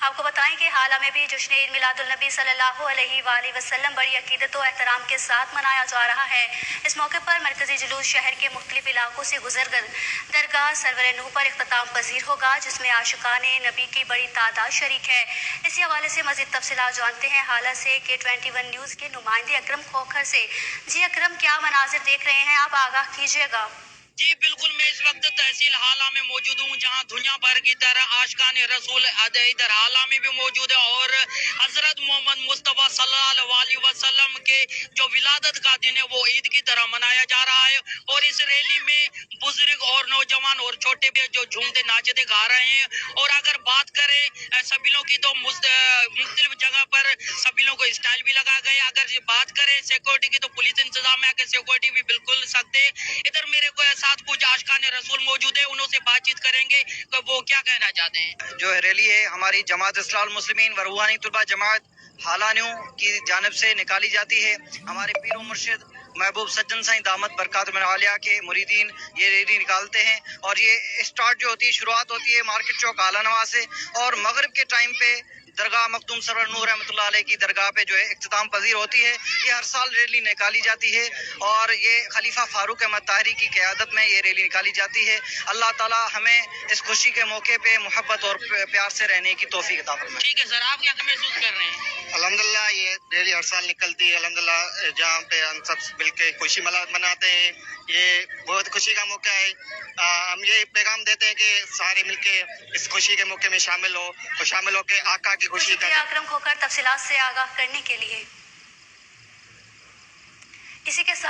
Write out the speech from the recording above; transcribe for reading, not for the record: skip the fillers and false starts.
آپ کو بتائیں کہ حالیہ میں بھی جشن عید میلاد النبی صلی اللہ علیہ وآلہ وسلم بڑی عقیدت و احترام کے ساتھ منایا جا رہا ہے۔ اس موقع پر مرکزی جلوس شہر کے مختلف علاقوں سے گزر کر درگاہ سرور نوح پر اختتام پذیر ہوگا، جس میں عاشقان نبی کی بڑی تعداد شریک ہے۔ اسی حوالے سے مزید تفصیلات جانتے ہیں حالیہ سے K21 نیوز کے نمائندے اکرم کھوکھر سے۔ جی اکرم، کیا مناظر دیکھ رہے ہیں آپ؟ آگاہ کیجیے گا۔ جی بالکل، میں اس وقت تحصیل حالیہ میں موجود ہوں، جہاں دنیا بھر کی طرح عاشقان رسول ادھر حالیہ میں بھی موجود ہے، اور حضرت محمد مصطفیٰ صلی اللہ علیہ وسلم کے جو ولادت کا دن ہے وہ عید کی طرح منایا جا رہا ہے۔ اور اس ریلی میں بزرگ اور نوجوان اور چھوٹے بھی جو جھومتے ناچتے گا رہے ہیں۔ اور اگر بات کریں سبیلوں کی تو مختلف جگہ پر سبیلوں کو اسٹائل بھی لگا گئے۔ اگر بات کریں سیکورٹی کی تو پولیس انتظام ہے کہ سیکورٹی بھی بالکل سخت ہے۔ ادھر میرے کو ساتھ کچھ عاشقان رسول موجود ہے، انہوں سے بات چیت کریں گے کہ وہ کیا کہنا چاہتے ہیں۔ جو ریلی ہے ہماری جماعت اصلاح المسلمین و روحانی طلبہ جماعت حالیہ نیو کی جانب سے نکالی جاتی ہے۔ ہمارے پیر و مرشد محبوب سجن سائیں دامت برکاتہم العالیہ کے مریدین یہ ریلی نکالتے ہیں، اور یہ اسٹارٹ جو ہوتی ہے، شروعات ہوتی ہے مارکیٹ چوک اعلیٰ نواز سے، اور مغرب کے ٹائم پہ درگاہ مخدوم سرور نور رحمۃ اللہ علیہ کی درگاہ پہ جو ہے اختتام پذیر ہوتی ہے۔ یہ ہر سال ریلی نکالی جاتی ہے، اور یہ خلیفہ فاروق احمد طاہری کی قیادت میں یہ ریلی نکالی جاتی ہے۔ اللہ تعالی ہمیں اس خوشی کے موقع پہ محبت اور پیار سے رہنے کی توفیق عطا فرمائے۔ ٹھیک ہے سر، آپ کیا محسوس کر رہے ہیں؟ الحمدللہ یہ ریلی ہر سال نکلتی ہے، الحمدللہ جہاں پہ ہم سب مل کے خوشی مناتے ہیں، یہ بہت خوشی کا موقع ہے۔ ہم یہ پیغام دیتے ہیں کہ سارے مل کے اس خوشی کے موقع میں شامل ہو کے آقا کی خوشی کا۔ شکریہ اکرم کھوکھر تفصیلات سے آگاہ کرنے کے لیے۔ اسی کے ساتھ